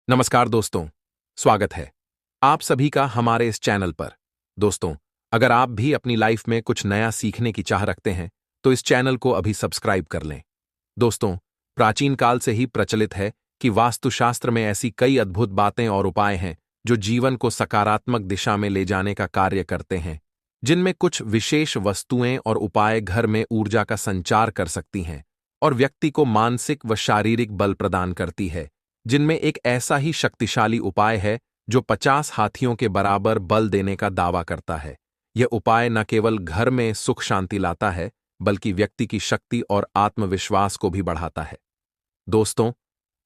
नमस्कार दोस्तों, स्वागत है आप सभी का हमारे इस चैनल पर। दोस्तों, अगर आप भी अपनी लाइफ में कुछ नया सीखने की चाह रखते हैं, तो इस चैनल को अभी सब्सक्राइब कर लें। दोस्तों, प्राचीन काल से ही प्रचलित है कि वास्तुशास्त्र में ऐसी कई अद्भुत बातें और उपाय हैं जो जीवन को सकारात्मक दिशा में ले जाने का कार्य करते हैं, जिनमें कुछ विशेष वस्तुएं और उपाय घर में ऊर्जा का संचार कर सकती हैं और व्यक्ति को मानसिक व शारीरिक बल प्रदान करती है। जिनमें एक ऐसा ही शक्तिशाली उपाय है जो 50 हाथियों के बराबर बल देने का दावा करता है। यह उपाय न केवल घर में सुख शांति लाता है, बल्कि व्यक्ति की शक्ति और आत्मविश्वास को भी बढ़ाता है। दोस्तों,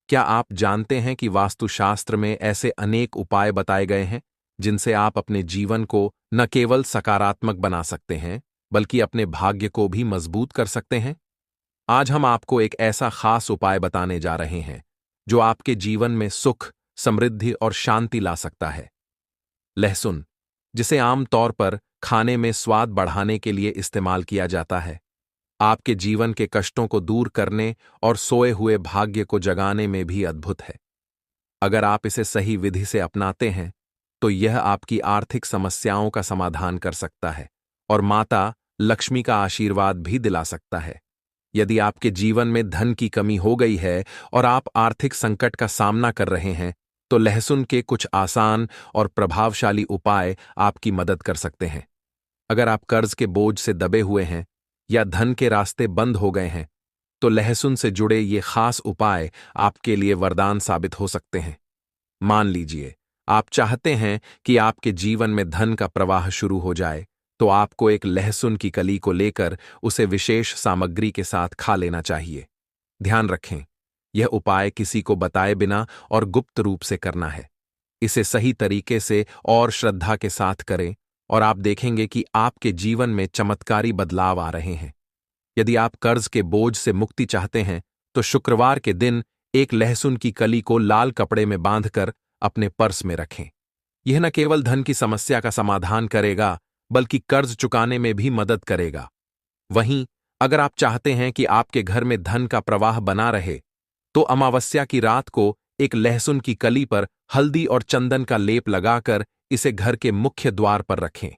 क्या आप जानते हैं कि वास्तुशास्त्र में ऐसे अनेक उपाय बताए गए हैं जिनसे आप अपने जीवन को न केवल सकारात्मक बना सकते हैं, बल्कि अपने भाग्य को भी मजबूत कर सकते हैं? आज हम आपको एक ऐसा खास उपाय बताने जा रहे हैं जो आपके जीवन में सुख, समृद्धि और शांति ला सकता है। लहसुन, जिसे आमतौर पर खाने में स्वाद बढ़ाने के लिए इस्तेमाल किया जाता है, आपके जीवन के कष्टों को दूर करने और सोए हुए भाग्य को जगाने में भी अद्भुत है। अगर आप इसे सही विधि से अपनाते हैं, तो यह आपकी आर्थिक समस्याओं का समाधान कर सकता है और माता लक्ष्मी का आशीर्वाद भी दिला सकता है। यदि आपके जीवन में धन की कमी हो गई है और आप आर्थिक संकट का सामना कर रहे हैं, तो लहसुन के कुछ आसान और प्रभावशाली उपाय आपकी मदद कर सकते हैं। अगर आप कर्ज के बोझ से दबे हुए हैं या धन के रास्ते बंद हो गए हैं, तो लहसुन से जुड़े ये खास उपाय आपके लिए वरदान साबित हो सकते हैं। मान लीजिए, आप चाहते हैं कि आपके जीवन में धन का प्रवाह शुरू हो जाए, तो आपको एक लहसुन की कली को लेकर उसे विशेष सामग्री के साथ खा लेना चाहिए। ध्यान रखें, यह उपाय किसी को बताए बिना और गुप्त रूप से करना है। इसे सही तरीके से और श्रद्धा के साथ करें और आप देखेंगे कि आपके जीवन में चमत्कारी बदलाव आ रहे हैं। यदि आप कर्ज के बोझ से मुक्ति चाहते हैं, तो शुक्रवार के दिन एक लहसुन की कली को लाल कपड़े में बांधकर अपने पर्स में रखें। यह न केवल धन की समस्या का समाधान करेगा, बल्कि कर्ज चुकाने में भी मदद करेगा। वहीं, अगर आप चाहते हैं कि आपके घर में धन का प्रवाह बना रहे, तो अमावस्या की रात को एक लहसुन की कली पर हल्दी और चंदन का लेप लगाकर इसे घर के मुख्य द्वार पर रखें।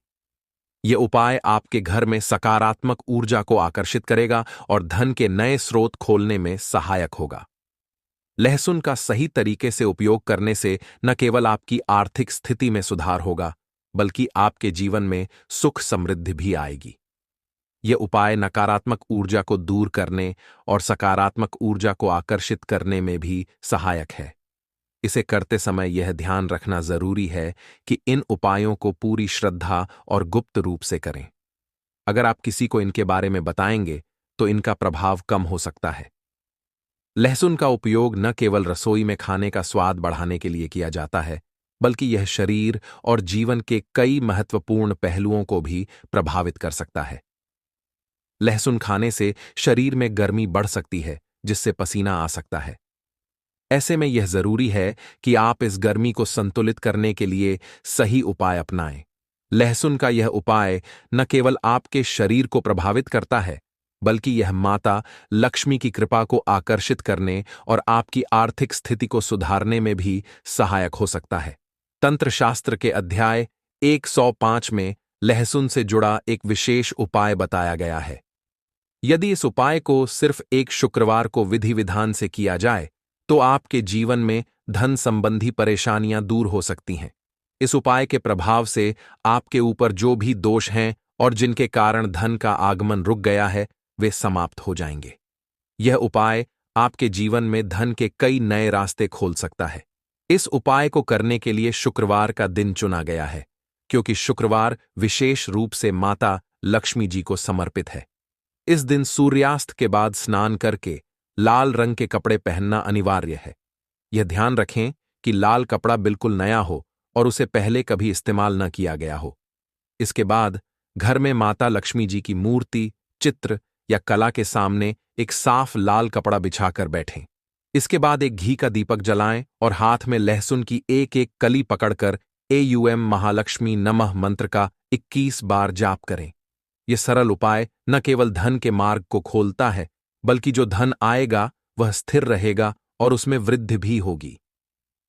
यह उपाय आपके घर में सकारात्मक ऊर्जा को आकर्षित करेगा और धन के नए स्रोत खोलने में सहायक होगा। लहसुन का सही तरीके से उपयोग करने से न केवल आपकी आर्थिक स्थिति में सुधार होगा, बल्कि आपके जीवन में सुख समृद्धि भी आएगी। यह उपाय नकारात्मक ऊर्जा को दूर करने और सकारात्मक ऊर्जा को आकर्षित करने में भी सहायक है। इसे करते समय यह ध्यान रखना जरूरी है कि इन उपायों को पूरी श्रद्धा और गुप्त रूप से करें। अगर आप किसी को इनके बारे में बताएंगे, तो इनका प्रभाव कम हो सकता है। लहसुन का उपयोग न केवल रसोई में खाने का स्वाद बढ़ाने के लिए किया जाता है, बल्कि यह शरीर और जीवन के कई महत्वपूर्ण पहलुओं को भी प्रभावित कर सकता है। लहसुन खाने से शरीर में गर्मी बढ़ सकती है, जिससे पसीना आ सकता है। ऐसे में यह जरूरी है कि आप इस गर्मी को संतुलित करने के लिए सही उपाय अपनाएं। लहसुन का यह उपाय न केवल आपके शरीर को प्रभावित करता है, बल्कि यह माता लक्ष्मी की कृपा को आकर्षित करने और आपकी आर्थिक स्थिति को सुधारने में भी सहायक हो सकता है। तंत्र शास्त्र के अध्याय 105 में लहसुन से जुड़ा एक विशेष उपाय बताया गया है। यदि इस उपाय को सिर्फ एक शुक्रवार को विधि विधान से किया जाए, तो आपके जीवन में धन संबंधी परेशानियां दूर हो सकती हैं। इस उपाय के प्रभाव से आपके ऊपर जो भी दोष हैं और जिनके कारण धन का आगमन रुक गया है, वे समाप्त हो जाएंगे। यह उपाय आपके जीवन में धन के कई नए रास्ते खोल सकता है। इस उपाय को करने के लिए शुक्रवार का दिन चुना गया है, क्योंकि शुक्रवार विशेष रूप से माता लक्ष्मी जी को समर्पित है। इस दिन सूर्यास्त के बाद स्नान करके लाल रंग के कपड़े पहनना अनिवार्य है। यह ध्यान रखें कि लाल कपड़ा बिल्कुल नया हो और उसे पहले कभी इस्तेमाल न किया गया हो। इसके बाद घर में माता लक्ष्मी जी की मूर्ति, चित्र या कला के सामने एक साफ लाल कपड़ा बिछाकर बैठें। इसके बाद एक घी का दीपक जलाएं और हाथ में लहसुन की एक एक कली पकड़कर एयूएम महालक्ष्मी नमः मंत्र का 21 बार जाप करें। यह सरल उपाय न केवल धन के मार्ग को खोलता है, बल्कि जो धन आएगा वह स्थिर रहेगा और उसमें वृद्धि भी होगी।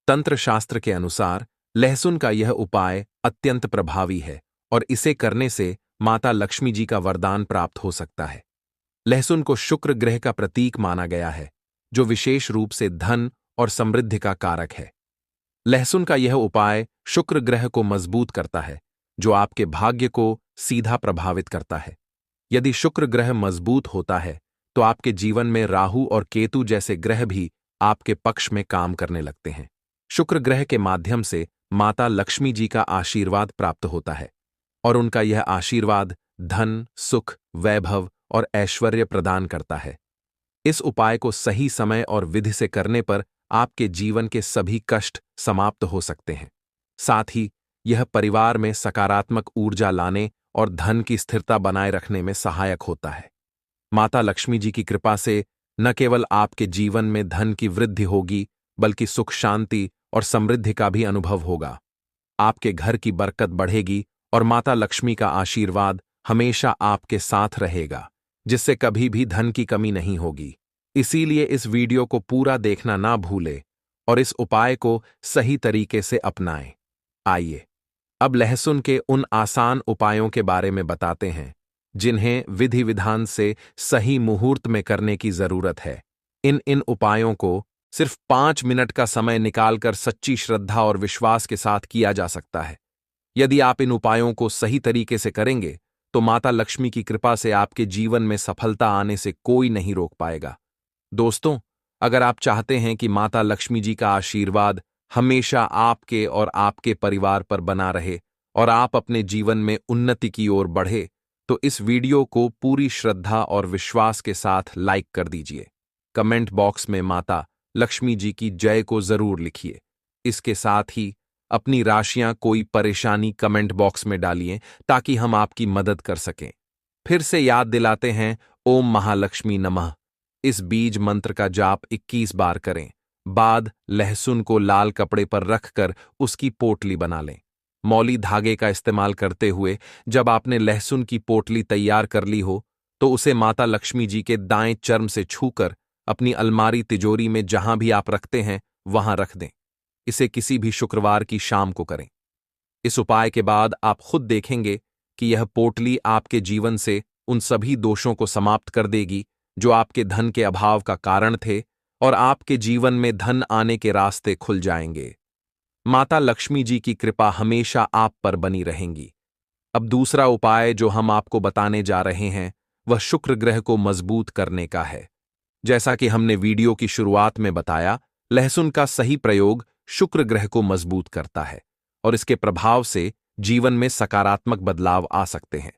तंत्र शास्त्र के अनुसार लहसुन का यह उपाय अत्यंत प्रभावी है और इसे करने से माता लक्ष्मी जी का वरदान प्राप्त हो सकता है। लहसुन को शुक्र ग्रह का प्रतीक माना गया है, जो विशेष रूप से धन और समृद्धि का कारक है। लहसुन का यह उपाय शुक्र ग्रह को मजबूत करता है, जो आपके भाग्य को सीधा प्रभावित करता है। यदि शुक्र ग्रह मजबूत होता है तो आपके जीवन में राहु और केतु जैसे ग्रह भी आपके पक्ष में काम करने लगते हैं। शुक्र ग्रह के माध्यम से माता लक्ष्मी जी का आशीर्वाद प्राप्त होता है और उनका यह आशीर्वाद धन, सुख, वैभव और ऐश्वर्य प्रदान करता है। इस उपाय को सही समय और विधि से करने पर आपके जीवन के सभी कष्ट समाप्त हो सकते हैं। साथ ही यह परिवार में सकारात्मक ऊर्जा लाने और धन की स्थिरता बनाए रखने में सहायक होता है। माता लक्ष्मी जी की कृपा से न केवल आपके जीवन में धन की वृद्धि होगी, बल्कि सुख, शांति और समृद्धि का भी अनुभव होगा। आपके घर की बरकत बढ़ेगी और माता लक्ष्मी का आशीर्वाद हमेशा आपके साथ रहेगा, जिससे कभी भी धन की कमी नहीं होगी। इसीलिए इस वीडियो को पूरा देखना ना भूले और इस उपाय को सही तरीके से अपनाएं। आइए अब लहसुन के उन आसान उपायों के बारे में बताते हैं, जिन्हें विधि विधान से सही मुहूर्त में करने की जरूरत है। इन उपायों को सिर्फ 5 मिनट का समय निकालकर सच्ची श्रद्धा और विश्वास के साथ किया जा सकता है। यदि आप इन उपायों को सही तरीके से करेंगे तो माता लक्ष्मी की कृपा से आपके जीवन में सफलता आने से कोई नहीं रोक पाएगा। दोस्तों, अगर आप चाहते हैं कि माता लक्ष्मी जी का आशीर्वाद हमेशा आपके और आपके परिवार पर बना रहे और आप अपने जीवन में उन्नति की ओर बढ़े, तो इस वीडियो को पूरी श्रद्धा और विश्वास के साथ लाइक कर दीजिए। कमेंट बॉक्स में माता लक्ष्मी जी की जय को जरूर लिखिए। इसके साथ ही अपनी राशियां, कोई परेशानी कमेंट बॉक्स में डालिए ताकि हम आपकी मदद कर सकें। फिर से याद दिलाते हैं, ओम महालक्ष्मी नमः। इस बीज मंत्र का जाप 21 बार करें। बाद लहसुन को लाल कपड़े पर रखकर उसकी पोटली बना लें। मौली धागे का इस्तेमाल करते हुए जब आपने लहसुन की पोटली तैयार कर ली हो, तो उसे माता लक्ष्मी जी के दाएं चर्म से छूकर अपनी अलमारी, तिजोरी में जहां भी आप रखते हैं वहां रख दें। इसे किसी भी शुक्रवार की शाम को करें। इस उपाय के बाद आप खुद देखेंगे कि यह पोटली आपके जीवन से उन सभी दोषों को समाप्त कर देगी जो आपके धन के अभाव का कारण थे, और आपके जीवन में धन आने के रास्ते खुल जाएंगे। माता लक्ष्मी जी की कृपा हमेशा आप पर बनी रहेंगी। अब दूसरा उपाय जो हम आपको बताने जा रहे हैं, वह शुक्र ग्रह को मजबूत करने का है। जैसा कि हमने वीडियो की शुरुआत में बताया, लहसुन का सही प्रयोग शुक्र ग्रह को मजबूत करता है और इसके प्रभाव से जीवन में सकारात्मक बदलाव आ सकते हैं।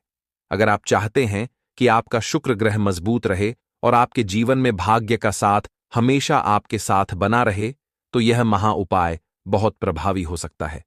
अगर आप चाहते हैं कि आपका शुक्र ग्रह मजबूत रहे और आपके जीवन में भाग्य का साथ हमेशा आपके साथ बना रहे, तो यह महा उपाय बहुत प्रभावी हो सकता है।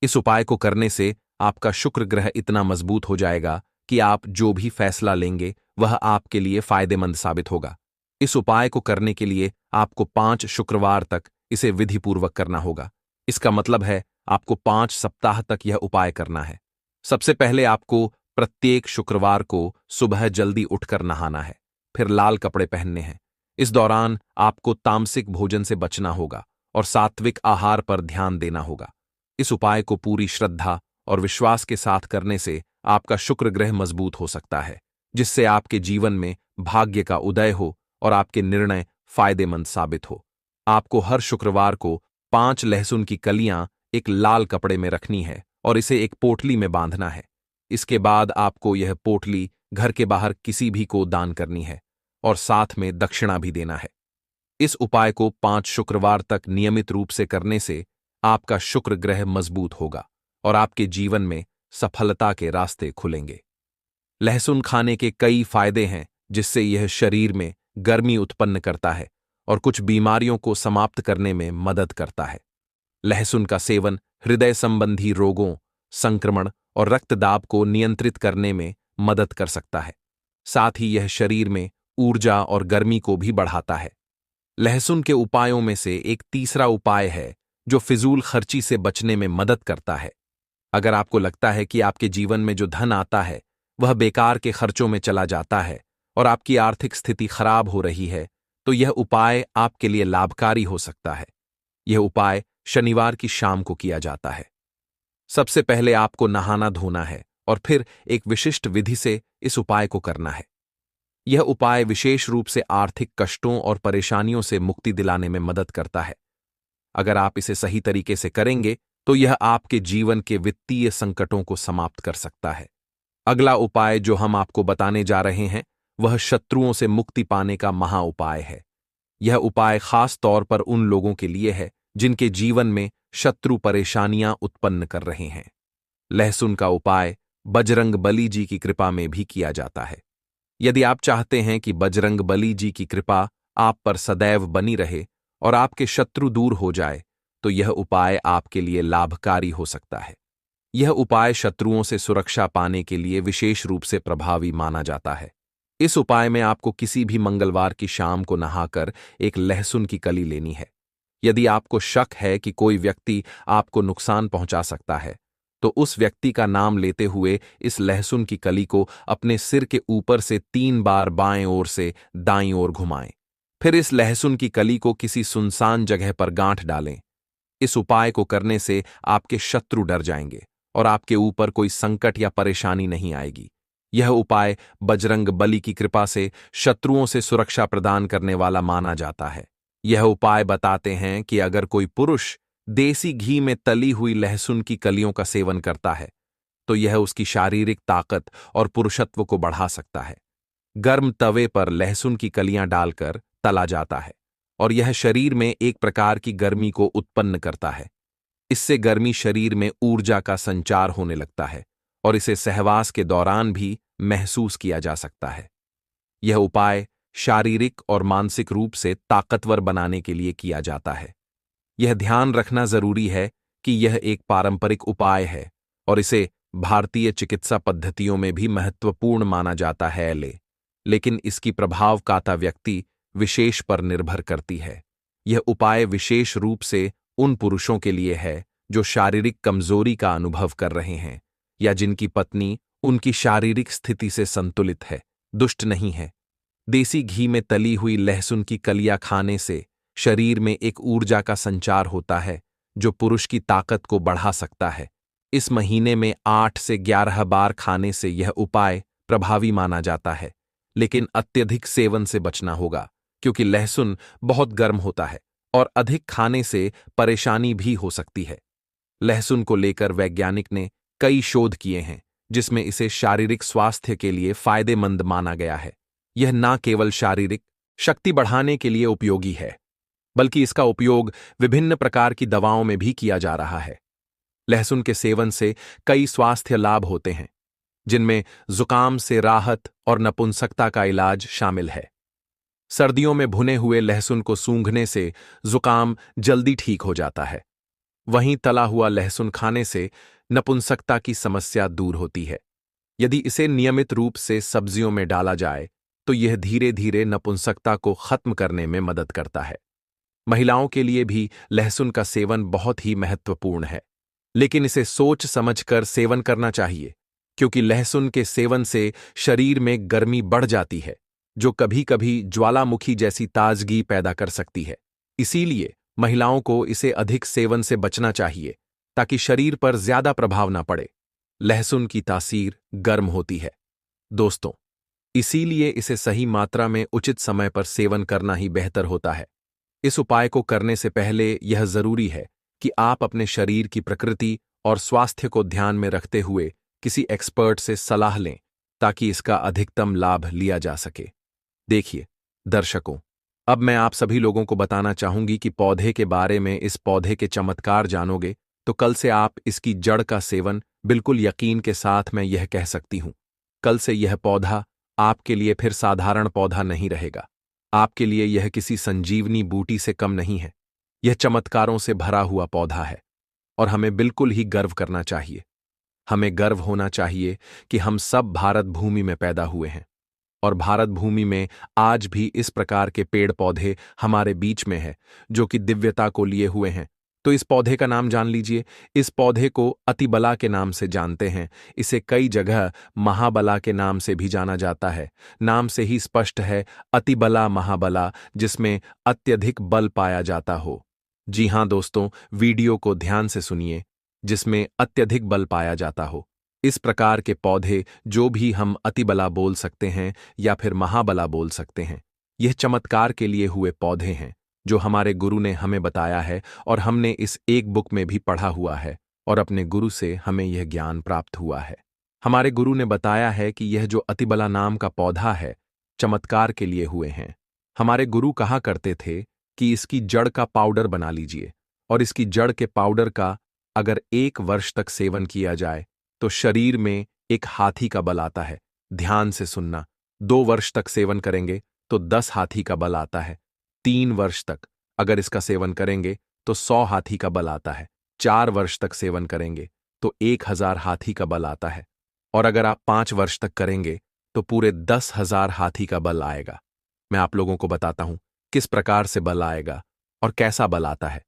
इस उपाय को करने से आपका शुक्र ग्रह इतना मजबूत हो जाएगा कि आप जो भी फैसला लेंगे वह आपके लिए फायदेमंद साबित होगा। इस उपाय को करने के लिए आपको 5 शुक्रवार तक इसे विधिपूर्वक करना होगा। इसका मतलब है आपको 5 सप्ताह तक यह उपाय करना है। सबसे पहले आपको प्रत्येक शुक्रवार को सुबह जल्दी उठकर नहाना है, फिर लाल कपड़े पहनने हैं। इस दौरान आपको तामसिक भोजन से बचना होगा और सात्विक आहार पर ध्यान देना होगा। इस उपाय को पूरी श्रद्धा और विश्वास के साथ करने से आपका शुक्र ग्रह मजबूत हो सकता है, जिससे आपके जीवन में भाग्य का उदय हो और आपके निर्णय फायदेमंद साबित हो। आपको हर शुक्रवार को 5 लहसुन की कलियां एक लाल कपड़े में रखनी है और इसे एक पोटली में बांधना है। इसके बाद आपको यह पोटली घर के बाहर किसी भी को दान करनी है और साथ में दक्षिणा भी देना है। इस उपाय को 5 शुक्रवार तक नियमित रूप से करने से आपका शुक्र ग्रह मजबूत होगा और आपके जीवन में सफलता के रास्ते खुलेंगे। लहसुन खाने के कई फायदे हैं, जिससे यह शरीर में गर्मी उत्पन्न करता है और कुछ बीमारियों को समाप्त करने में मदद करता है। लहसुन का सेवन हृदय संबंधी रोगों, संक्रमण और रक्तदाब को नियंत्रित करने में मदद कर सकता है। साथ ही यह शरीर में ऊर्जा और गर्मी को भी बढ़ाता है। लहसुन के उपायों में से एक तीसरा उपाय है जो फिजूल खर्ची से बचने में मदद करता है। अगर आपको लगता है कि आपके जीवन में जो धन आता है वह बेकार के खर्चों में चला जाता है और आपकी आर्थिक स्थिति खराब हो रही है, तो यह उपाय आपके लिए लाभकारी हो सकता है। यह उपाय शनिवार की शाम को किया जाता है। सबसे पहले आपको नहाना धोना है और फिर एक विशिष्ट विधि से इस उपाय को करना है। यह उपाय विशेष रूप से आर्थिक कष्टों और परेशानियों से मुक्ति दिलाने में मदद करता है। अगर आप इसे सही तरीके से करेंगे तो यह आपके जीवन के वित्तीय संकटों को समाप्त कर सकता है। अगला उपाय जो हम आपको बताने जा रहे हैं वह शत्रुओं से मुक्ति पाने का महा उपाय है। यह उपाय खास तौर पर उन लोगों के लिए है जिनके जीवन में शत्रु परेशानियां उत्पन्न कर रहे हैं। लहसुन का उपाय बजरंग बली जी की कृपा में भी किया जाता है। यदि आप चाहते हैं कि बजरंग बली जी की कृपा आप पर सदैव बनी रहे और आपके शत्रु दूर हो जाए, तो यह उपाय आपके लिए लाभकारी हो सकता है। यह उपाय शत्रुओं से सुरक्षा पाने के लिए विशेष रूप से प्रभावी माना जाता है। इस उपाय में आपको किसी भी मंगलवार की शाम को नहाकर एक लहसुन की कली लेनी है। यदि आपको शक है कि कोई व्यक्ति आपको नुकसान पहुंचा सकता है, तो उस व्यक्ति का नाम लेते हुए इस लहसुन की कली को अपने सिर के ऊपर से 3 बार बाएं ओर से दाईं ओर घुमाएं। फिर इस लहसुन की कली को किसी सुनसान जगह पर गांठ डालें। इस उपाय को करने से आपके शत्रु डर जाएंगे और आपके ऊपर कोई संकट या परेशानी नहीं आएगी। यह उपाय बजरंग बली की कृपा से शत्रुओं से सुरक्षा प्रदान करने वाला माना जाता है। यह उपाय बताते हैं कि अगर कोई पुरुष देसी घी में तली हुई लहसुन की कलियों का सेवन करता है, तो यह उसकी शारीरिक ताकत और पुरुषत्व को बढ़ा सकता है। गर्म तवे पर लहसुन की कलियां डालकर तला जाता है और यह शरीर में एक प्रकार की गर्मी को उत्पन्न करता है। इससे गर्मी शरीर में ऊर्जा का संचार होने लगता है और इसे सहवास के दौरान भी महसूस किया जा सकता है। यह उपाय शारीरिक और मानसिक रूप से ताकतवर बनाने के लिए किया जाता है। यह ध्यान रखना जरूरी है कि यह एक पारंपरिक उपाय है और इसे भारतीय चिकित्सा पद्धतियों में भी महत्वपूर्ण माना जाता है, लेकिन इसकी प्रभावकाता व्यक्ति विशेष पर निर्भर करती है। यह उपाय विशेष रूप से उन पुरुषों के लिए है जो शारीरिक कमजोरी का अनुभव कर रहे हैं या जिनकी पत्नी उनकी शारीरिक स्थिति से संतुलित है, दुष्ट नहीं है। देसी घी में तली हुई लहसुन की कलियां खाने से शरीर में एक ऊर्जा का संचार होता है जो पुरुष की ताकत को बढ़ा सकता है। इस महीने में 8 से 11 बार खाने से यह उपाय प्रभावी माना जाता है, लेकिन अत्यधिक सेवन से बचना होगा क्योंकि लहसुन बहुत गर्म होता है और अधिक खाने से परेशानी भी हो सकती है। लहसुन को लेकर वैज्ञानिक ने कई शोध किए हैं जिसमें इसे शारीरिक स्वास्थ्य के लिए फायदेमंद माना गया है। यह न केवल शारीरिक शक्ति बढ़ाने के लिए उपयोगी है, बल्कि इसका उपयोग विभिन्न प्रकार की दवाओं में भी किया जा रहा है। लहसुन के सेवन से कई स्वास्थ्य लाभ होते हैं, जिनमें जुकाम से राहत और नपुंसकता का इलाज शामिल है। सर्दियों में भुने हुए लहसुन को सूंघने से जुकाम जल्दी ठीक हो जाता है। वहीं तला हुआ लहसुन खाने से नपुंसकता की समस्या दूर होती है। यदि इसे नियमित रूप से सब्जियों में डाला जाए तो यह धीरे धीरे नपुंसकता को खत्म करने में मदद करता है। महिलाओं के लिए भी लहसुन का सेवन बहुत ही महत्वपूर्ण है, लेकिन इसे सोच समझकर सेवन करना चाहिए क्योंकि लहसुन के सेवन से शरीर में गर्मी बढ़ जाती है जो कभी कभी ज्वालामुखी जैसी ताजगी पैदा कर सकती है। इसीलिए महिलाओं को इसे अधिक सेवन से बचना चाहिए ताकि शरीर पर ज्यादा प्रभाव न पड़े। लहसुन की तासीर गर्म होती है दोस्तों, इसीलिए इसे सही मात्रा में उचित समय पर सेवन करना ही बेहतर होता है। इस उपाय को करने से पहले यह जरूरी है कि आप अपने शरीर की प्रकृति और स्वास्थ्य को ध्यान में रखते हुए किसी एक्सपर्ट से सलाह लें ताकि इसका अधिकतम लाभ लिया जा सके। देखिए दर्शकों, अब मैं आप सभी लोगों को बताना चाहूंगी कि पौधे के बारे में। इस पौधे के चमत्कार जानोगे तो कल से आप इसकी जड़ का सेवन बिल्कुल यकीन के साथ मैं यह कह सकती हूं, कल से यह पौधा आपके लिए फिर साधारण पौधा नहीं रहेगा। आपके लिए यह किसी संजीवनी बूटी से कम नहीं है। यह चमत्कारों से भरा हुआ पौधा है और हमें बिल्कुल ही गर्व करना चाहिए। हमें गर्व होना चाहिए कि हम सब भारत भूमि में पैदा हुए हैं और भारत भूमि में आज भी इस प्रकार के पेड़ पौधे हमारे बीच में है जो कि दिव्यता को लिए हुए हैं। तो इस पौधे का नाम जान लीजिए। इस पौधे को अतिबला के नाम से जानते हैं। इसे कई जगह महाबला के नाम से भी जाना जाता है। नाम से ही स्पष्ट है, अतिबला महाबला, जिसमें अत्यधिक बल पाया जाता हो। जी हाँ दोस्तों, वीडियो को ध्यान से सुनिए, जिसमें अत्यधिक बल पाया जाता हो। इस प्रकार के पौधे जो भी हम अतिबला बोल सकते हैं या फिर महाबला बोल सकते हैं, यह चमत्कार के लिए हुए पौधे हैं जो हमारे गुरु ने हमें बताया है और हमने इस एक बुक में भी पढ़ा हुआ है और अपने गुरु से हमें यह ज्ञान प्राप्त हुआ है। हमारे गुरु ने बताया है कि यह जो अतिबला नाम का पौधा है, चमत्कार के लिए हुए हैं। हमारे गुरु कहा करते थे कि इसकी जड़ का पाउडर बना लीजिए और इसकी जड़ के पाउडर का अगर 1 वर्ष तक सेवन किया जाए तो शरीर में एक हाथी का बल आता है। ध्यान से सुनना, 2 वर्ष तक सेवन करेंगे तो 10 हाथी का बल आता है। 3 वर्ष तक अगर इसका सेवन करेंगे तो 100 हाथी का बल आता है। 4 वर्ष तक सेवन करेंगे तो 1000 हाथी का बल आता है। और अगर आप 5 वर्ष तक करेंगे तो पूरे 10,000 हाथी का बल आएगा। मैं आप लोगों को बताता हूं किस प्रकार से बल आएगा और कैसा बल आता है।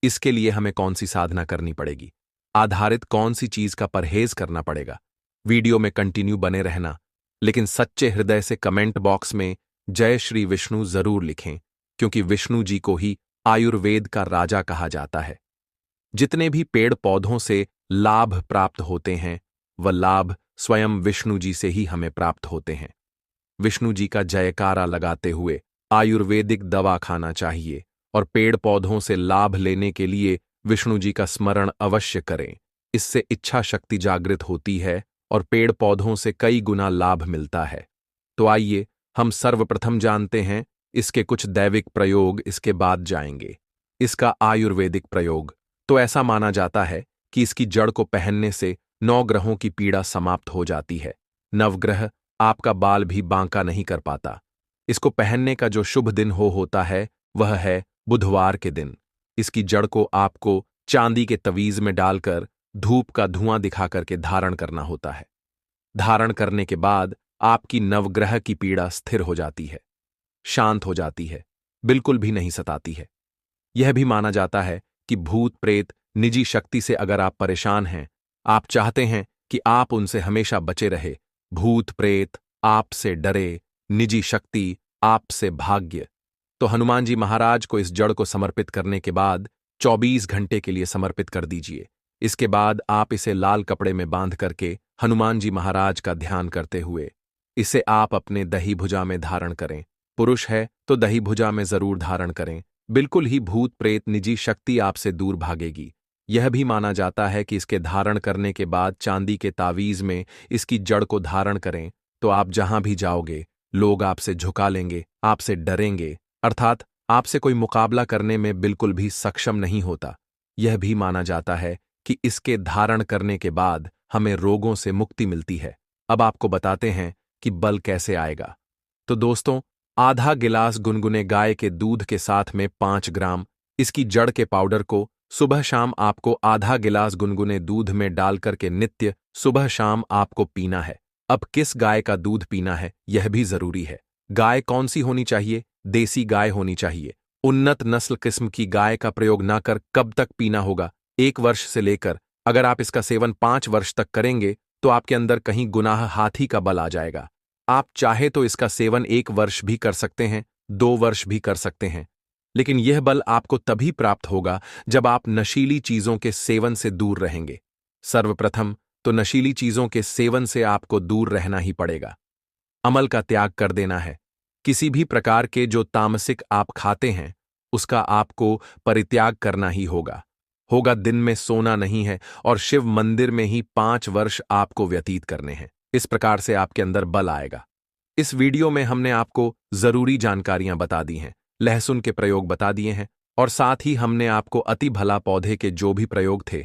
इसके लिए हमें कौन सी साधना करनी पड़ेगी, आधारित कौन सी चीज का परहेज करना पड़ेगा। वीडियो में कंटिन्यू बने रहना, लेकिन सच्चे हृदय से कमेंट बॉक्स में जय श्री विष्णु जरूर लिखें, क्योंकि विष्णु जी को ही आयुर्वेद का राजा कहा जाता है। जितने भी पेड़ पौधों से लाभ प्राप्त होते हैं, वह लाभ स्वयं विष्णु जी से ही हमें प्राप्त होते हैं। विष्णु जी का जयकारा लगाते हुए आयुर्वेदिक दवा खाना चाहिए और पेड़ पौधों से लाभ लेने के लिए विष्णु जी का स्मरण अवश्य करें। इससे इच्छा शक्ति जागृत होती है और पेड़ पौधों से कई गुना लाभ मिलता है। तो आइए हम सर्वप्रथम जानते हैं इसके कुछ दैविक प्रयोग, इसके बाद जाएंगे। इसका आयुर्वेदिक प्रयोग तो ऐसा माना जाता है कि इसकी जड़ को पहनने से 9 ग्रहों की पीड़ा समाप्त हो जाती है। नवग्रह आपका बाल भी बांका नहीं कर पाता। इसको पहनने का जो शुभ दिन होता है वह है बुधवार के दिन। इसकी जड़ को आपको चांदी के तवीज में डालकर धूप का धुआं दिखा करके धारण करना होता है। धारण करने के बाद आपकी नवग्रह की पीड़ा स्थिर हो जाती है, शांत हो जाती है, बिल्कुल भी नहीं सताती है। यह भी माना जाता है कि भूत प्रेत निजी शक्ति से अगर आप परेशान हैं, आप चाहते हैं कि आप उनसे हमेशा बचे रहे, भूत प्रेत आपसे डरे, निजी शक्ति आपसे भाग्य, तो हनुमान जी महाराज को इस जड़ को समर्पित करने के बाद 24 घंटे के लिए समर्पित कर दीजिए। इसके बाद आप इसे लाल कपड़े में बांध करके हनुमान जी महाराज का ध्यान करते हुए इसे आप अपने दही भुजा में धारण करें। पुरुष है तो दही भुजा में जरूर धारण करें, बिल्कुल ही भूत प्रेत निजी शक्ति आपसे दूर भागेगी। यह भी माना जाता है कि इसके धारण करने के बाद चांदी के तावीज में इसकी जड़ को धारण करें तो आप जहां भी जाओगे लोग आपसे झुका लेंगे, आपसे डरेंगे, अर्थात आपसे कोई मुकाबला करने में बिल्कुल भी सक्षम नहीं होता। यह भी माना जाता है कि इसके धारण करने के बाद हमें रोगों से मुक्ति मिलती है। अब आपको बताते हैं कि बल कैसे आएगा। तो दोस्तों, आधा गिलास गुनगुने गाय के दूध के साथ में 5 ग्राम इसकी जड़ के पाउडर को सुबह शाम आपको आधा गिलास गुनगुने दूध में डालकर के नित्य सुबह शाम आपको पीना है। अब किस गाय का दूध पीना है यह भी जरूरी है। गाय कौन सी होनी चाहिए? देसी गाय होनी चाहिए। उन्नत नस्ल किस्म की गाय का प्रयोग ना कर कब तक पीना होगा? 1 वर्ष से लेकर अगर आप इसका सेवन 5 वर्ष तक करेंगे तो आपके अंदर कहीं गुनाह हाथी का बल आ जाएगा। आप चाहे तो इसका सेवन 1 वर्ष भी कर सकते हैं, 2 वर्ष भी कर सकते हैं, लेकिन यह बल आपको तभी प्राप्त होगा जब आप नशीली चीजों के सेवन से दूर रहेंगे। सर्वप्रथम तो नशीली चीजों के सेवन से आपको दूर रहना ही पड़ेगा। अमल का त्याग कर देना है। किसी भी प्रकार के जो तामसिक आप खाते हैं उसका आपको परित्याग करना ही होगा। दिन में सोना नहीं है और शिव मंदिर में ही 5 वर्ष आपको व्यतीत करने हैं। इस प्रकार से आपके अंदर बल आएगा। इस वीडियो में हमने आपको जरूरी जानकारियां बता दी हैं, लहसुन के प्रयोग बता दिए हैं और साथ ही हमने आपको अति भला पौधे के जो भी प्रयोग थे